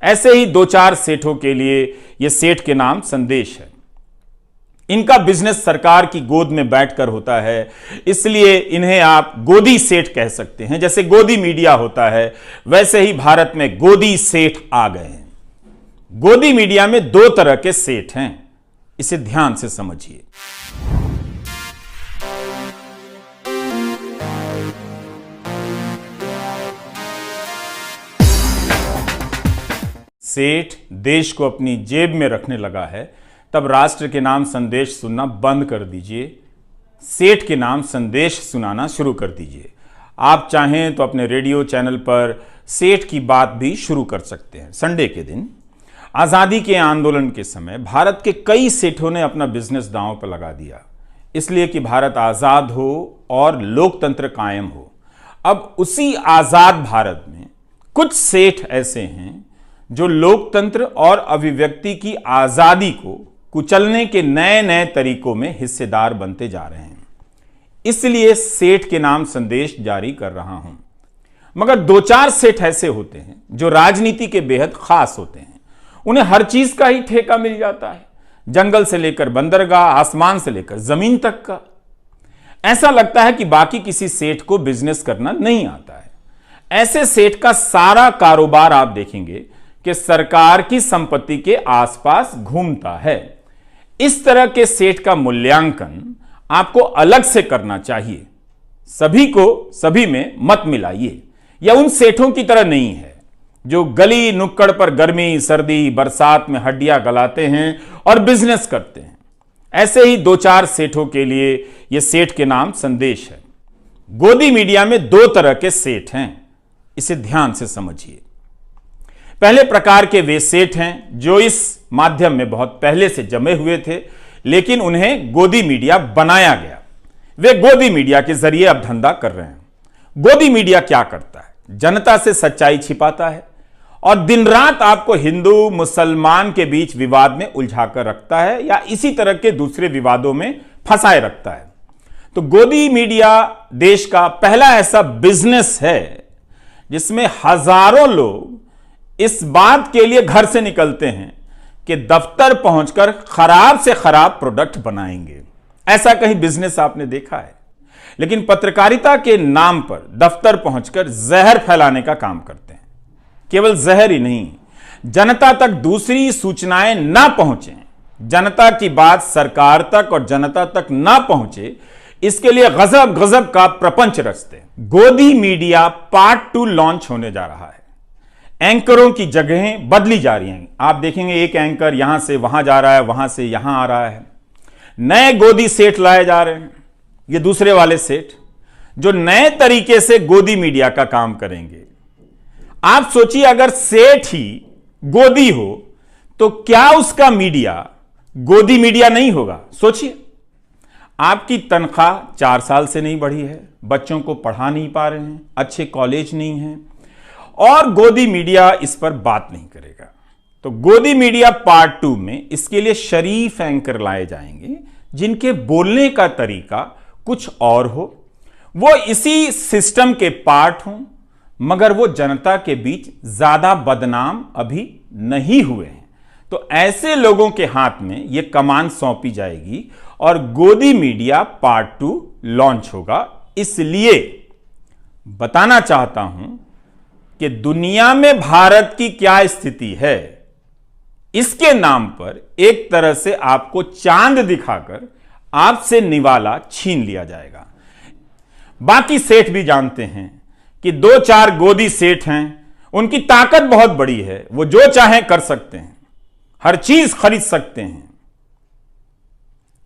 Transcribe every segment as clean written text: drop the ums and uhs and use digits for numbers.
ऐसे ही दो चार सेठों के लिए यह सेठ के नाम संदेश है। इनका बिजनेस सरकार की गोद में बैठकर होता है, इसलिए इन्हें आप गोदी सेठ कह सकते हैं। जैसे गोदी मीडिया होता है, वैसे ही भारत में गोदी सेठ आ गए हैं। गोदी मीडिया में दो तरह के सेठ हैं, इसे ध्यान से समझिए। सेठ देश को अपनी जेब में रखने लगा है, तब राष्ट्र के नाम संदेश सुनना बंद कर दीजिए। सेठ के नाम संदेश सुनाना शुरू कर दीजिए। आप चाहें तो अपने रेडियो चैनल पर सेठ की बात भी शुरू कर सकते हैं। संडे के दिन आज़ादी के आंदोलन के समय भारत के कई सेठों ने अपना बिजनेस दांव पर लगा दिया, इसलिए कि भारत आज़ाद हो और लोकतंत्र कायम हो। अब उसी आज़ाद भारत में कुछ सेठ ऐसे हैं जो लोकतंत्र और अभिव्यक्ति की आज़ादी को कुचलने के नए नए तरीकों में हिस्सेदार बनते जा रहे हैं। इसलिए सेठ के नाम संदेश जारी कर रहा हूं। मगर दो चार सेठ ऐसे होते हैं जो राजनीति के बेहद खास होते हैं। उन्हें हर चीज का ही ठेका मिल जाता है, जंगल से लेकर बंदरगाह, आसमान से लेकर जमीन तक का। ऐसा लगता है कि बाकी किसी सेठ को बिजनेस करना नहीं आता है। ऐसे सेठ का सारा कारोबार आप देखेंगे कि सरकार की संपत्ति के आसपास घूमता है। इस तरह के सेठ का मूल्यांकन आपको अलग से करना चाहिए। सभी को सभी में मत मिलाइए। यह उन सेठों की तरह नहीं है जो गली नुक्कड़ पर गर्मी सर्दी बरसात में हड्डियां गलाते हैं और बिजनेस करते हैं। ऐसे ही दो चार सेठों के लिए यह सेठ के नाम संदेश है। गोदी मीडिया में दो तरह के सेठ हैं, इसे ध्यान से समझिए। पहले प्रकार के वे सेठ हैं जो इस माध्यम में बहुत पहले से जमे हुए थे, लेकिन उन्हें गोदी मीडिया बनाया गया। वे गोदी मीडिया के जरिए अब धंधा कर रहे हैं। गोदी मीडिया क्या करता है? जनता से सच्चाई छिपाता है और दिन रात आपको हिंदू मुसलमान के बीच विवाद में उलझाकर रखता है या इसी तरह के दूसरे विवादों में फंसाए रखता है। तो गोदी मीडिया देश का पहला ऐसा बिजनेस है जिसमें हजारों लोग इस बात के लिए घर से निकलते हैं कि दफ्तर पहुंचकर खराब से खराब प्रोडक्ट बनाएंगे। ऐसा कहीं बिजनेस आपने देखा है? लेकिन पत्रकारिता के नाम पर दफ्तर पहुंचकर जहर फैलाने का काम करते हैं। केवल जहर ही नहीं, जनता तक दूसरी सूचनाएं ना पहुंचे, जनता की बात सरकार तक और जनता तक ना पहुंचे, इसके लिए गजब गजब का प्रपंच रचते हैं। गोदी मीडिया पार्ट 2 लॉन्च होने जा रहा है। एंकरों की जगहें बदली जा रही हैं। आप देखेंगे एक एंकर यहां से वहां जा रहा है, वहां से यहां आ रहा है। नए गोदी सेठ लाए जा रहे हैं। ये दूसरे वाले सेठ जो नए तरीके से गोदी मीडिया का काम करेंगे। आप सोचिए, अगर सेठ ही गोदी हो तो क्या उसका मीडिया गोदी मीडिया नहीं होगा? सोचिए, आपकी तनख्वाह 4 साल से नहीं बढ़ी है, बच्चों को पढ़ा नहीं पा रहे हैं, अच्छे कॉलेज नहीं है और गोदी मीडिया इस पर बात नहीं करेगा। तो गोदी मीडिया पार्ट 2 में इसके लिए शरीफ एंकर लाए जाएंगे जिनके बोलने का तरीका कुछ और हो, वो इसी सिस्टम के पार्ट हों, मगर वो जनता के बीच ज्यादा बदनाम अभी नहीं हुए हैं। तो ऐसे लोगों के हाथ में यह कमान सौंपी जाएगी और गोदी मीडिया पार्ट 2 लॉन्च होगा। इसलिए बताना चाहता हूं कि दुनिया में भारत की क्या स्थिति है, इसके नाम पर एक तरह से आपको चांद दिखाकर आपसे निवाला छीन लिया जाएगा। बाकी सेठ भी जानते हैं कि दो चार गोदी सेठ हैं, उनकी ताकत बहुत बड़ी है, वो जो चाहें कर सकते हैं, हर चीज खरीद सकते हैं।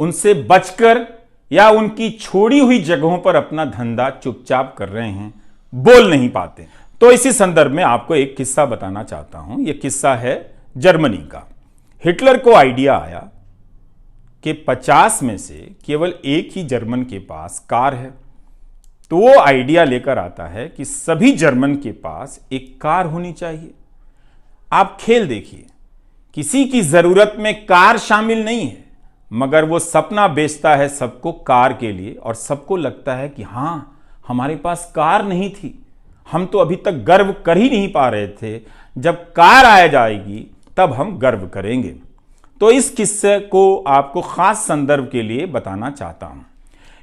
उनसे बचकर या उनकी छोड़ी हुई जगहों पर अपना धंधा चुपचाप कर रहे हैं, बोल नहीं पाते। तो इसी संदर्भ में आपको एक किस्सा बताना चाहता हूं। यह किस्सा है जर्मनी का। हिटलर को आइडिया आया कि 50 में से केवल एक ही जर्मन के पास कार है। तो वो आइडिया लेकर आता है कि सभी जर्मन के पास एक कार होनी चाहिए। आप खेल देखिए, किसी की जरूरत में कार शामिल नहीं है, मगर वो सपना बेचता है सबको कार के लिए और सबको लगता है कि हां, हमारे पास कार नहीं थी, हम तो अभी तक गर्व कर ही नहीं पा रहे थे जब कार आ जाएगी तब हम गर्व करेंगे। तो इस किस्से को आपको खास संदर्भ के लिए बताना चाहता हूं।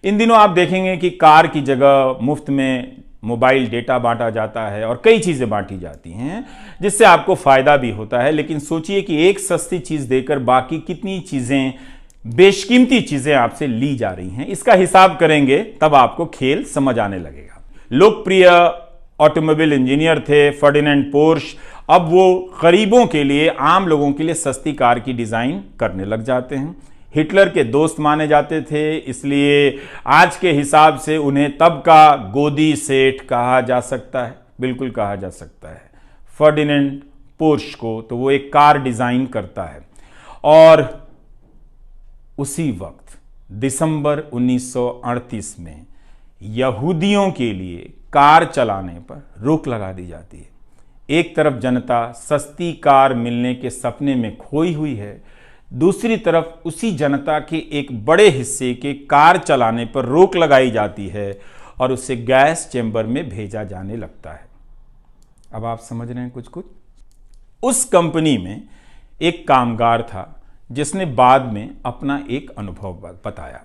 इन दिनों आप देखेंगे कि कार की जगह मुफ्त में मोबाइल डेटा बांटा जाता है और कई चीज़ें बांटी जाती हैं जिससे आपको फ़ायदा भी होता है। लेकिन सोचिए कि एक सस्ती चीज़ देकर बाकी कितनी चीज़ें, बेशकीमती चीज़ें आपसे ली जा रही हैं। इसका हिसाब करेंगे तब आपको खेल समझ आने लगेगा। लोकप्रिय ऑटोमोबाइल इंजीनियर थे फर्डिनेंड पोर्श। अब वो गरीबों के लिए, आम लोगों के लिए सस्ती कार की डिज़ाइन करने लग जाते हैं। हिटलर के दोस्त माने जाते थे, इसलिए आज के हिसाब से उन्हें तब का गोदी सेठ कहा जा सकता है, बिल्कुल कहा जा सकता है फर्डिनेंड पोर्श को। तो वो एक कार डिज़ाइन करता है और उसी वक्त दिसंबर 1938 में यहूदियों के लिए कार चलाने पर रोक लगा दी जाती है। एक तरफ जनता सस्ती कार मिलने के सपने में खोई हुई है, दूसरी तरफ उसी जनता के एक बड़े हिस्से के कार चलाने पर रोक लगाई जाती है और उसे गैस चैम्बर में भेजा जाने लगता है। अब आप समझ रहे हैं कुछ कुछ। उस कंपनी में एक कामगार था जिसने बाद में अपना एक अनुभव बताया।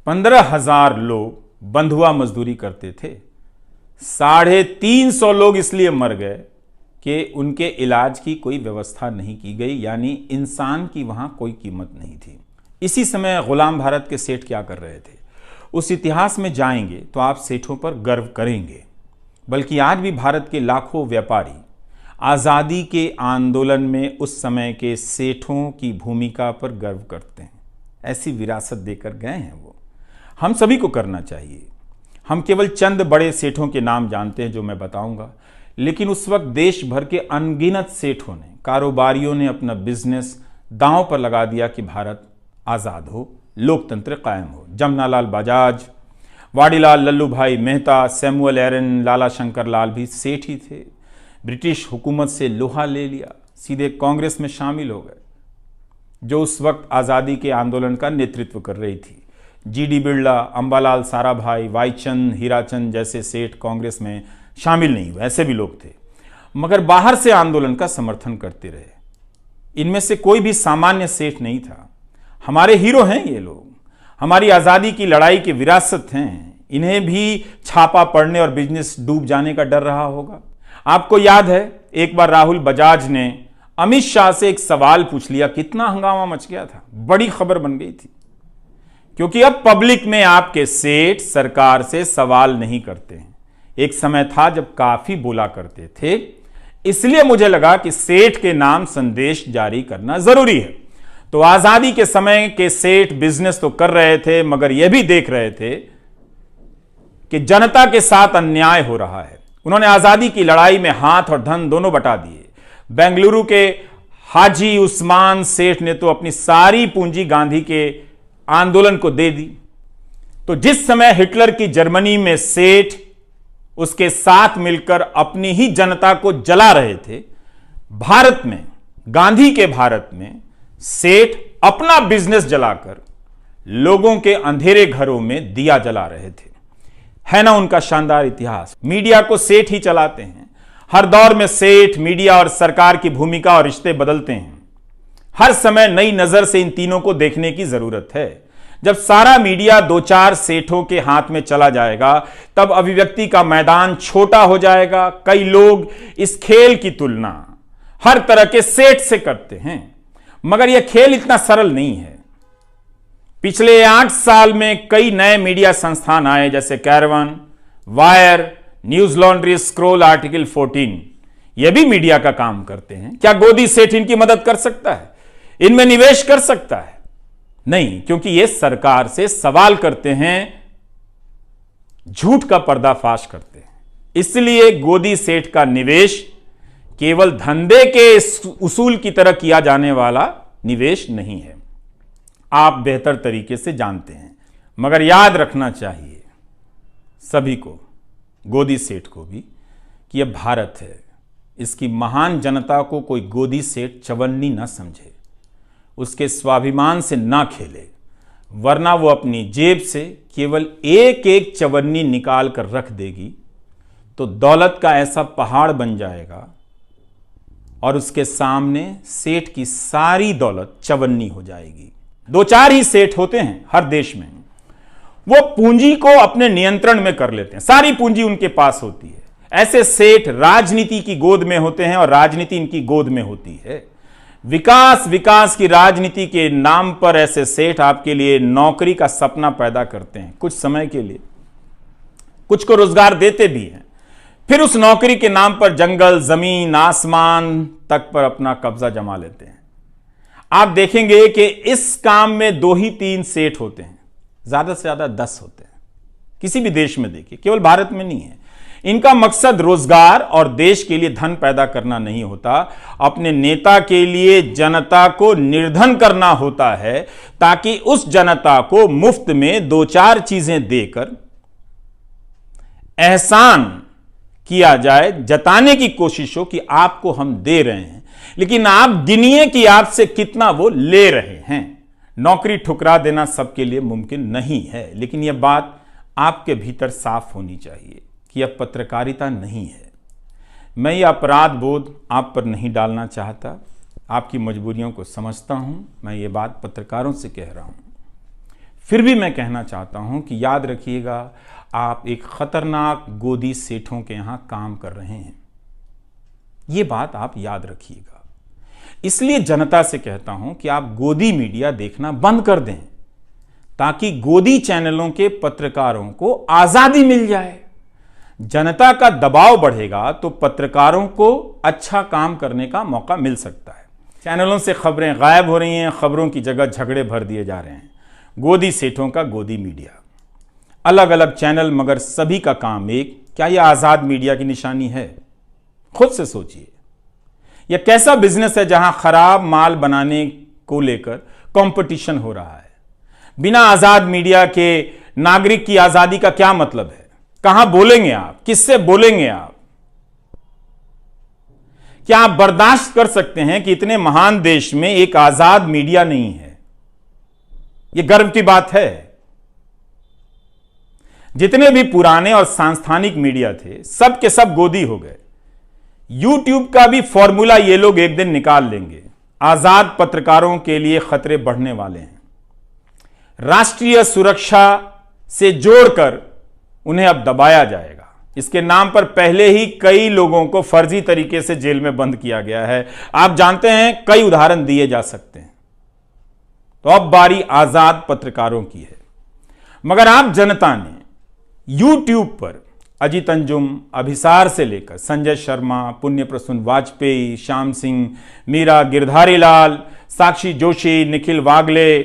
15,000 लोग बंधुआ मजदूरी करते थे। 350 लोग इसलिए मर गए कि उनके इलाज की कोई व्यवस्था नहीं की गई, यानी इंसान की वहां कोई कीमत नहीं थी। इसी समय गुलाम भारत के सेठ क्या कर रहे थे, उस इतिहास में जाएंगे तो आप सेठों पर गर्व करेंगे। बल्कि आज भी भारत के लाखों व्यापारी आज़ादी के आंदोलन में उस समय के सेठों की भूमिका पर गर्व करते हैं। ऐसी विरासत देकर गए हैं वो। हम सभी को करना चाहिए। हम केवल चंद बड़े सेठों के नाम जानते हैं जो मैं बताऊंगा, लेकिन उस वक्त देश भर के अनगिनत सेठों ने, कारोबारियों ने अपना बिजनेस दांव पर लगा दिया कि भारत आज़ाद हो, लोकतंत्र कायम हो। जमनालाल बजाज, वाडीलाल लल्लू भाई मेहता, सैमुअल एरन, लाला शंकर लाल भी सेठ ही थे। ब्रिटिश हुकूमत से लोहा ले लिया, सीधे कांग्रेस में शामिल हो गए जो उस वक्त आज़ादी के आंदोलन का नेतृत्व कर रही थी। जीडी बिरला, अंबालाल साराभाई, वाईचंद, हीराचंद जैसे सेठ कांग्रेस में शामिल नहीं हुए, ऐसे भी लोग थे, मगर बाहर से आंदोलन का समर्थन करते रहे। इनमें से कोई भी सामान्य सेठ नहीं था। हमारे हीरो हैं ये लोग, हमारी आज़ादी की लड़ाई की विरासत हैं। इन्हें भी छापा पड़ने और बिजनेस डूब जाने का डर रहा होगा। आपको याद है एक बार राहुल बजाज ने अमित शाह से एक सवाल पूछ लिया, कितना हंगामा मच गया था, बड़ी खबर बन गई थी। क्योंकि अब पब्लिक में आपके सेठ सरकार से सवाल नहीं करते हैं। एक समय था जब काफी बोला करते थे, इसलिए मुझे लगा कि सेठ के नाम संदेश जारी करना जरूरी है। तो आजादी के समय के सेठ बिजनेस तो कर रहे थे, मगर यह भी देख रहे थे कि जनता के साथ अन्याय हो रहा है। उन्होंने आजादी की लड़ाई में हाथ और धन दोनों बटा दिए। बेंगलुरु के हाजी उस्मान सेठ ने तो अपनी सारी पूंजी गांधी के आंदोलन को दे दी। तो जिस समय हिटलर की जर्मनी में सेठ उसके साथ मिलकर अपनी ही जनता को जला रहे थे, भारत में, गांधी के भारत में सेठ अपना बिजनेस जलाकर लोगों के अंधेरे घरों में दिया जला रहे थे। है ना उनका शानदार इतिहास। मीडिया को सेठ ही चलाते हैं। हर दौर में सेठ, मीडिया और सरकार की भूमिका और रिश्ते बदलते हैं। हर समय नई नजर से इन तीनों को देखने की जरूरत है। जब सारा मीडिया 2-4 सेठों के हाथ में चला जाएगा, तब अभिव्यक्ति का मैदान छोटा हो जाएगा। कई लोग इस खेल की तुलना हर तरह के सेठ से करते हैं, मगर यह खेल इतना सरल नहीं है। पिछले 8 साल में कई नए मीडिया संस्थान आए, जैसे caravan, wire, news laundry, scroll, article 14। यह भी मीडिया का काम करते हैं। क्या गोदी सेठ इनकी मदद कर सकता है, इनमें निवेश कर सकता है? नहीं, क्योंकि ये सरकार से सवाल करते हैं, झूठ का पर्दाफाश करते हैं। इसलिए गोदी सेठ का निवेश केवल धंधे के उसूल की तरह किया जाने वाला निवेश नहीं है। आप बेहतर तरीके से जानते हैं, मगर याद रखना चाहिए सभी को, गोदी सेठ को भी, कि यह भारत है। इसकी महान जनता को कोई गोदी सेठ चवन्नी ना समझे, उसके स्वाभिमान से ना खेले, वरना वो अपनी जेब से केवल एक एक चवन्नी निकाल कर रख देगी तो दौलत का ऐसा पहाड़ बन जाएगा और उसके सामने सेठ की सारी दौलत चवन्नी हो जाएगी। 2-4 ही सेठ होते हैं हर देश में, वो पूंजी को अपने नियंत्रण में कर लेते हैं, सारी पूंजी उनके पास होती है। ऐसे सेठ राजनीति की गोद में होते हैं और राजनीति इनकी गोद में होती है। विकास विकास की राजनीति के नाम पर ऐसे सेठ आपके लिए नौकरी का सपना पैदा करते हैं कुछ समय के लिए, कुछ को रोजगार देते भी हैं, फिर उस नौकरी के नाम पर जंगल, जमीन, आसमान तक पर अपना कब्जा जमा लेते हैं। आप देखेंगे कि इस काम में 2 ही 3 सेठ होते हैं, ज्यादा से ज्यादा 10 होते हैं। किसी भी देश में देखिए, केवल भारत में नहीं है। इनका मकसद रोजगार और देश के लिए धन पैदा करना नहीं होता, अपने नेता के लिए जनता को निर्धन करना होता है, ताकि उस जनता को मुफ्त में 2-4 चीजें देकर एहसान किया जाए, जताने की कोशिश हो कि आपको हम दे रहे हैं, लेकिन आप गिनिए कि आपसे कितना वो ले रहे हैं। नौकरी ठुकरा देना सबके लिए मुमकिन नहीं है, लेकिन यह बात आपके भीतर साफ होनी चाहिए कि यह पत्रकारिता नहीं है। मैं ये अपराध बोध आप पर नहीं डालना चाहता, आपकी मजबूरियों को समझता हूं, मैं ये बात पत्रकारों से कह रहा हूं। फिर भी मैं कहना चाहता हूं कि याद रखिएगा, आप एक खतरनाक गोदी सेठों के यहां काम कर रहे हैं, ये बात आप याद रखिएगा। इसलिए जनता से कहता हूं कि आप गोदी मीडिया देखना बंद कर दें, ताकि गोदी चैनलों के पत्रकारों को आजादी मिल जाए। जनता का दबाव बढ़ेगा तो पत्रकारों को अच्छा काम करने का मौका मिल सकता है। चैनलों से खबरें गायब हो रही हैं, खबरों की जगह झगड़े भर दिए जा रहे हैं। गोदी सेठों का गोदी मीडिया, अलग अलग चैनल, मगर सभी का काम एक। क्या यह आजाद मीडिया की निशानी है? खुद से सोचिए, यह कैसा बिजनेस है जहां खराब माल बनाने को लेकर कंपटीशन हो रहा है। बिना आजाद मीडिया के नागरिक की आजादी का क्या मतलब है? कहां बोलेंगे आप? किससे बोलेंगे आप? क्या आप बर्दाश्त कर सकते हैं कि इतने महान देश में एक आजाद मीडिया नहीं है? यह गर्व की बात है। जितने भी पुराने और सांस्थानिक मीडिया थे, सब के सब गोदी हो गए। यूट्यूब का भी फॉर्मूला ये लोग एक दिन निकाल लेंगे। आजाद पत्रकारों के लिए खतरे बढ़ने वाले हैं। राष्ट्रीय सुरक्षा से जोड़कर उन्हें अब दबाया जाएगा। इसके नाम पर पहले ही कई लोगों को फर्जी तरीके से जेल में बंद किया गया है। आप जानते हैं, कई उदाहरण दिए जा सकते हैं। तो अब बारी आजाद पत्रकारों की है। मगर आप जनता ने यूट्यूब पर अजीत अंजुम, अभिसार से लेकर संजय शर्मा, पुण्य प्रसून वाजपेयी, श्याम सिंह, मीरा, गिरधारी लाल, साक्षी जोशी, निखिल वागले,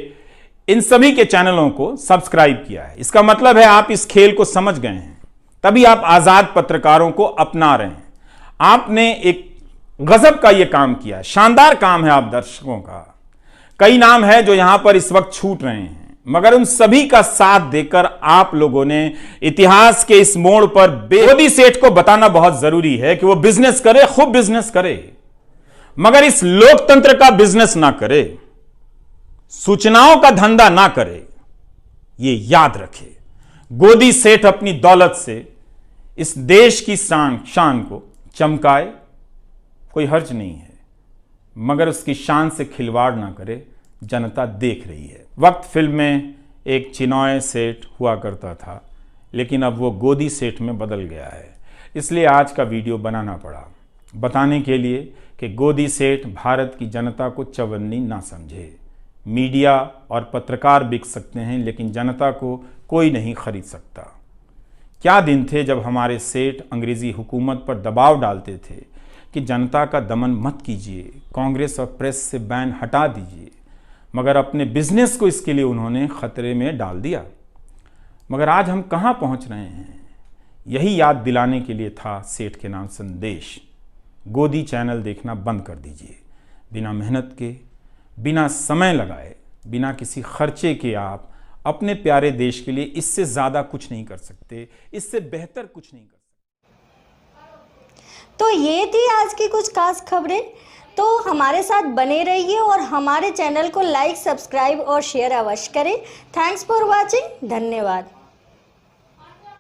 इन सभी के चैनलों को सब्सक्राइब किया है। इसका मतलब है आप इस खेल को समझ गए हैं, तभी आप आजाद पत्रकारों को अपना रहे हैं। आपने एक गजब का यह काम किया, शानदार काम है आप दर्शकों का। कई नाम है जो यहां पर इस वक्त छूट रहे हैं, मगर उन सभी का साथ देकर आप लोगों ने इतिहास के इस मोड़ पर गोदी सेठ को बताना बहुत जरूरी है कि वो बिजनेस करे, खूब बिजनेस करे, मगर इस लोकतंत्र का बिजनेस ना करे, सूचनाओं का धंधा ना करे। ये याद रखे, गोदी सेठ अपनी दौलत से इस देश की शान को चमकाए, कोई हर्ज नहीं है, मगर उसकी शान से खिलवाड़ ना करे। जनता देख रही है। वक्त फिल्म में एक चिनॉय सेठ हुआ करता था, लेकिन अब वो गोदी सेठ में बदल गया है। इसलिए आज का वीडियो बनाना पड़ा, बताने के लिए कि गोदी सेठ भारत की जनता को चवन्नी ना समझे। मीडिया और पत्रकार बिक सकते हैं, लेकिन जनता को कोई नहीं खरीद सकता। क्या दिन थे जब हमारे सेठ अंग्रेजी हुकूमत पर दबाव डालते थे कि जनता का दमन मत कीजिए, कांग्रेस और प्रेस से बैन हटा दीजिए, मगर अपने बिजनेस को इसके लिए उन्होंने खतरे में डाल दिया। मगर आज हम कहां पहुंच रहे हैं, यही याद दिलाने के लिए था सेठ के नाम संदेश। गोदी चैनल देखना बंद कर दीजिए। बिना मेहनत के, बिना समय लगाए, बिना किसी खर्चे के आप अपने प्यारे देश के लिए इससे ज़्यादा कुछ नहीं कर सकते, इससे बेहतर कुछ नहीं कर सकते। तो ये थी आज की कुछ खास खबरें। तो हमारे साथ बने रहिए और हमारे चैनल को लाइक, सब्सक्राइब और शेयर अवश्य करें। Thanks for watching. धन्यवाद।